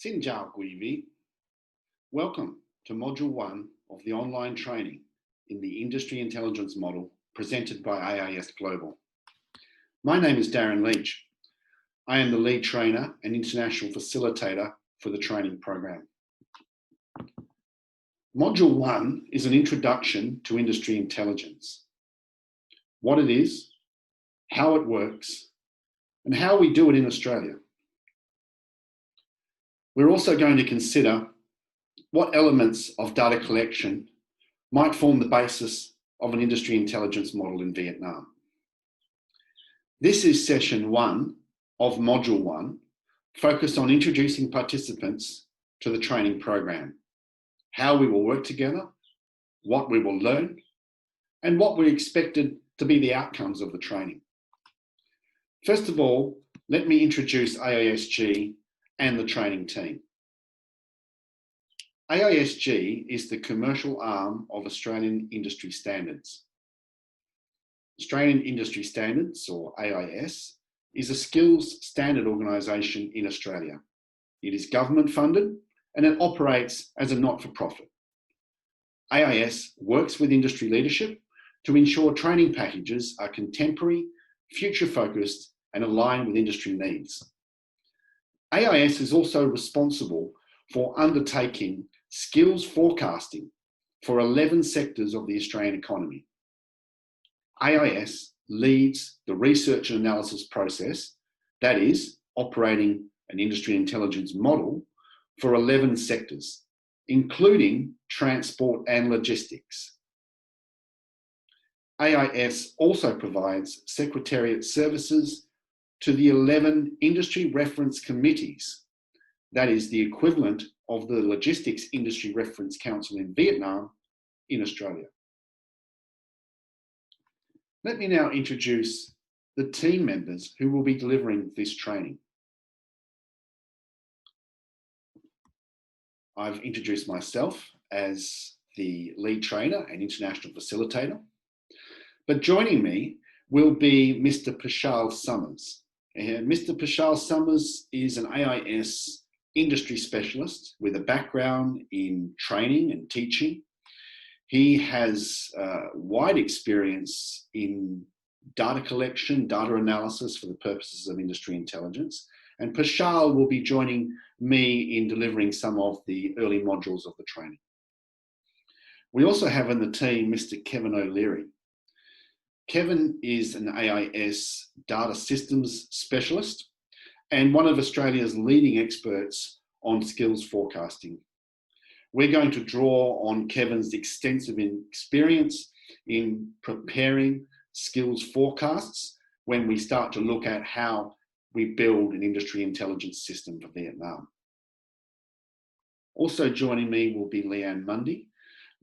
Xin chào quý vị. Welcome to Module 1 of the online training in the Industry Intelligence Model presented by AIS Global. My name is Darren Leach. I am the lead trainer and international facilitator for the training program. Module 1 is an introduction to industry intelligence. What it is, how it works, and how we do it in Australia. We're also going to consider what elements of data collection might form the basis of an industry intelligence model in Vietnam. This is session 1 of module 1, focused on introducing participants to the training program, how we will work together, what we will learn, and what we're expected to be the outcomes of the training. First of all, let me introduce AISG and the training team. AISG is the commercial arm of Australian Industry Standards. Australian Industry Standards, or AIS, is a skills standard organisation in Australia. It is government funded and it operates as a not-for-profit. AIS works with industry leadership to ensure training packages are contemporary, future-focused and aligned with industry needs. AIS is also responsible for undertaking skills forecasting for 11 sectors of the Australian economy. AIS leads the research and analysis process, that is, operating an industry intelligence model for 11 sectors, including transport and logistics. AIS also provides secretariat services to the 11 industry reference committees, that is the equivalent of the Logistics Industry Reference Council in Vietnam in Australia. Let me now introduce the team members who will be delivering this training. I've introduced myself as the lead trainer and international facilitator, but joining me will be Mr. Pashal Summers. Mr. Pashal Summers is an AIS industry specialist with a background in training and teaching. He has wide experience in data collection, data analysis for the purposes of industry intelligence. And Pashal will be joining me in delivering some of the early modules of the training. We also have in the team Mr. Kevin O'Leary. Kevin is an AIS data systems specialist and one of Australia's leading experts on skills forecasting. We're going to draw on Kevin's extensive experience in preparing skills forecasts when we start to look at how we build an industry intelligence system for Vietnam. Also joining me will be Leanne Mundy.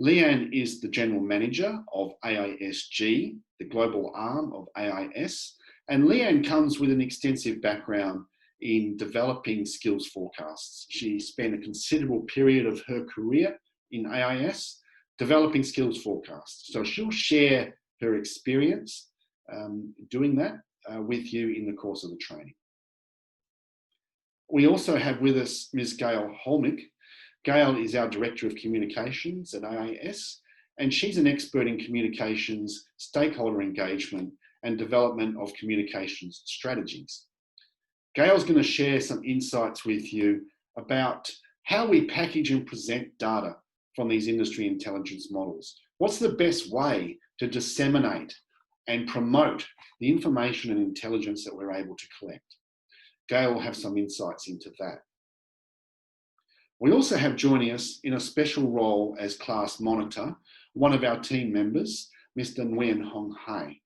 Leanne is the General Manager of AISG, the global arm of AIS, and Leanne comes with an extensive background in developing skills forecasts. She spent a considerable period of her career in AIS developing skills forecasts. So she'll share her experience doing that with you in the course of the training. We also have with us Ms. Gail Holmick. Gail is our Director of Communications at AIS, and she's an expert in communications, stakeholder engagement, and development of communications strategies. Gail's going to share some insights with you about how we package and present data from these industry intelligence models. What's the best way to disseminate and promote the information and intelligence that we're able to collect? Gail will have some insights into that. We also have joining us in a special role as class monitor, one of our team members, Mr. Nguyen Hong Hai.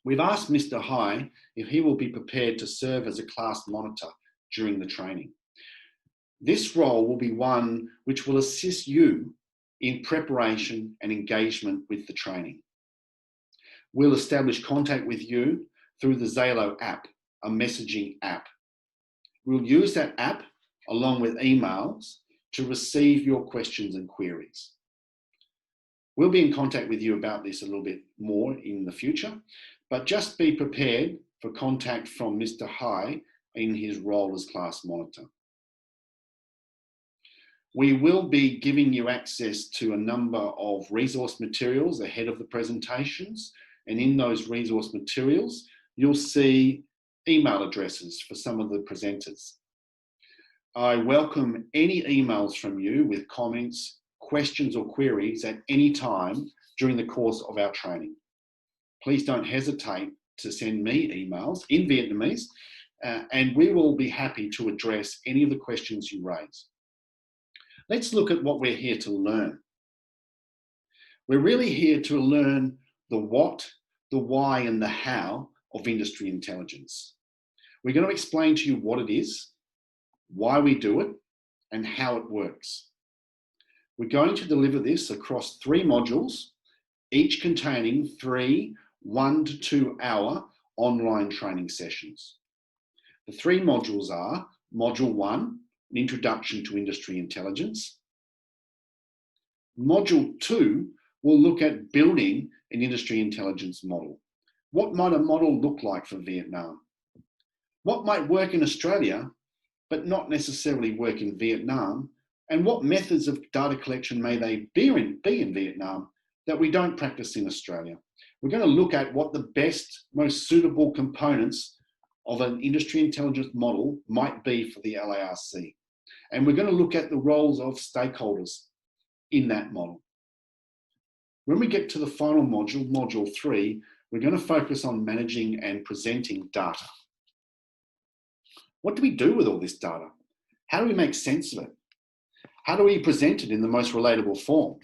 We've asked Mr. Hai if he will be prepared to serve as a class monitor during the training. This role will be one which will assist you in preparation and engagement with the training. We'll establish contact with you through the Zalo app, a messaging app. We'll use that app along with emails to receive your questions and queries. We'll be in contact with you about this a little bit more in the future, but just be prepared for contact from Mr. Hai in his role as class monitor. We will be giving you access to a number of resource materials ahead of the presentations. And in those resource materials, you'll see email addresses for some of the presenters. I welcome any emails from you with comments, questions or queries at any time during the course of our training. Please don't hesitate to send me emails in Vietnamese, and we will be happy to address any of the questions you raise. Let's look at what we're here to learn. We're really here to learn the what, the why, and the how of industry intelligence. We're going to explain to you what it is, why we do it, and how it works. We're going to deliver this across 3 modules, each containing 3 1 to 2 hour online training sessions. The 3 modules are Module 1, an introduction to industry intelligence. Module 2 will look at building an industry intelligence model. What might a model look like for Vietnam? What might work in Australia, but not necessarily work in Vietnam? And what methods of data collection may they be in Vietnam that we don't practice in Australia? We're going to look at what the best, most suitable components of an industry intelligence model might be for the LARC. And we're going to look at the roles of stakeholders in that model. When we get to the final module, Module 3, we're going to focus on managing and presenting data. What do we do with all this data? How do we make sense of it? How do we present it in the most relatable form?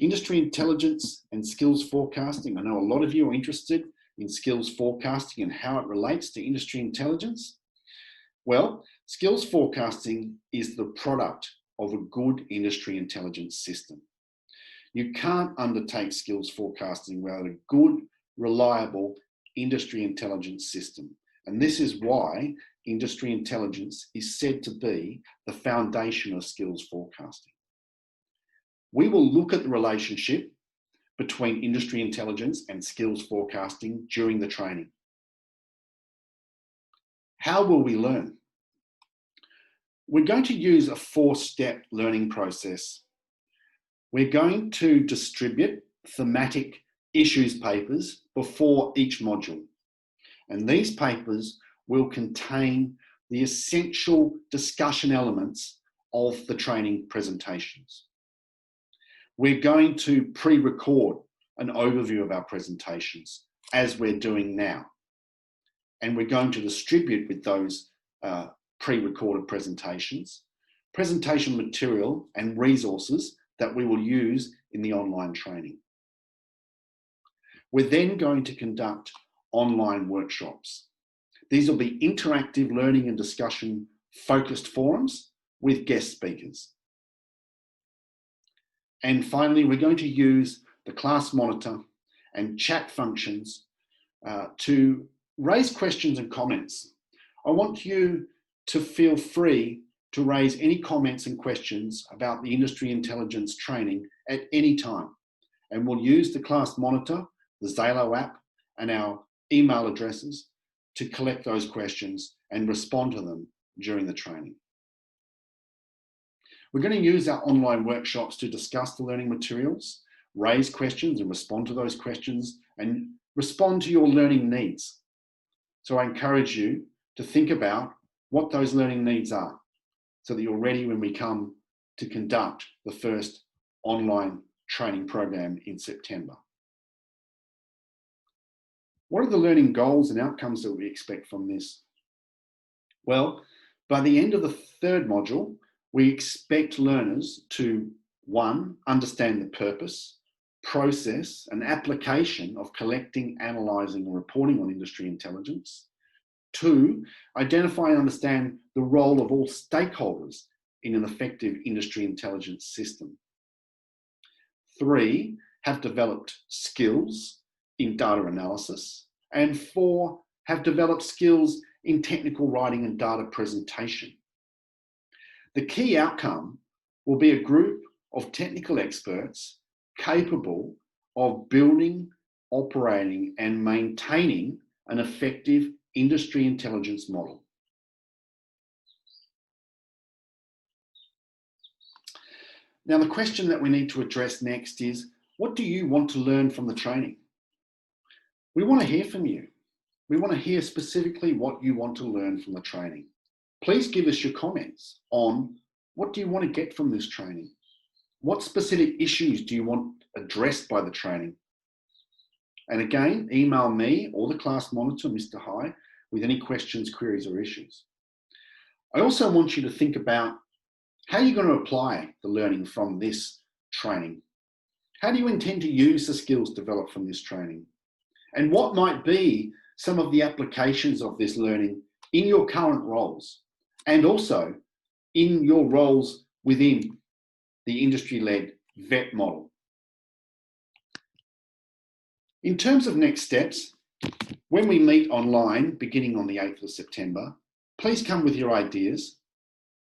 Industry intelligence and skills forecasting. I know a lot of you are interested in skills forecasting and how it relates to industry intelligence. Well, skills forecasting is the product of a good industry intelligence system. You can't undertake skills forecasting without a good, reliable industry intelligence system. And this is why industry intelligence is said to be the foundation of skills forecasting. We will look at the relationship between industry intelligence and skills forecasting during the training. How will we learn? We're going to use a 4-step learning process. We're going to distribute thematic issues papers before each module. And these papers will contain the essential discussion elements of the training presentations. We're going to pre-record an overview of our presentations as we're doing now. And we're going to distribute with those pre-recorded presentations, presentation material and resources that we will use in the online training. We're then going to conduct online workshops. These will be interactive learning and discussion focused forums with guest speakers. And finally, we're going to use the class monitor and chat functions to raise questions and comments. I want you to feel free to raise any comments and questions about the industry intelligence training at any time. And we'll use the class monitor, the Zalo app, and our email addresses to collect those questions and respond to them during the training. We're going to use our online workshops to discuss the learning materials, raise questions and respond to those questions, and respond to your learning needs. So I encourage you to think about what those learning needs are so that you're ready when we come to conduct the first online training program in September. What are the learning goals and outcomes that we expect from this? Well, by the end of the 3rd module, we expect learners to, 1, understand the purpose, process, and application of collecting, analysing, and reporting on industry intelligence. 2, identify and understand the role of all stakeholders in an effective industry intelligence system. 3, have developed skills in data analysis. And 4, have developed skills in technical writing and data presentation. The key outcome will be a group of technical experts capable of building, operating, and maintaining an effective industry intelligence model. Now, the question that we need to address next is, what do you want to learn from the training? We want to hear from you. We want to hear specifically what you want to learn from the training. Please give us your comments on what do you want to get from this training? What specific issues do you want addressed by the training? And again, email me or the class monitor, Mr. High, with any questions, queries, or issues. I also want you to think about how you're going to apply the learning from this training. How do you intend to use the skills developed from this training? And what might be some of the applications of this learning in your current roles, and also in your roles within the industry-led VET model. In terms of next steps, when we meet online beginning on the 8th of September, please come with your ideas.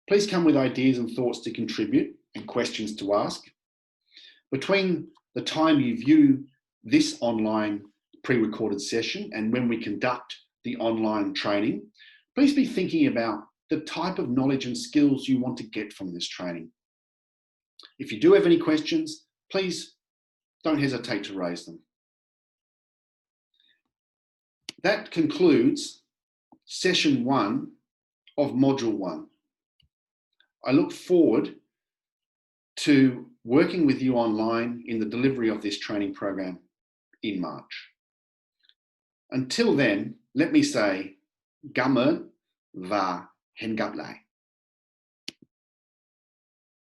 Please come with ideas and thoughts to contribute and questions to ask. Between the time you view this online pre-recorded session and when we conduct the online training, please be thinking about the type of knowledge and skills you want to get from this training. If you do have any questions, please don't hesitate to raise them. That concludes session 1 of module 1. I look forward to working with you online in the delivery of this training program in March. Until then, let me say, Gammel va hen gặp lại.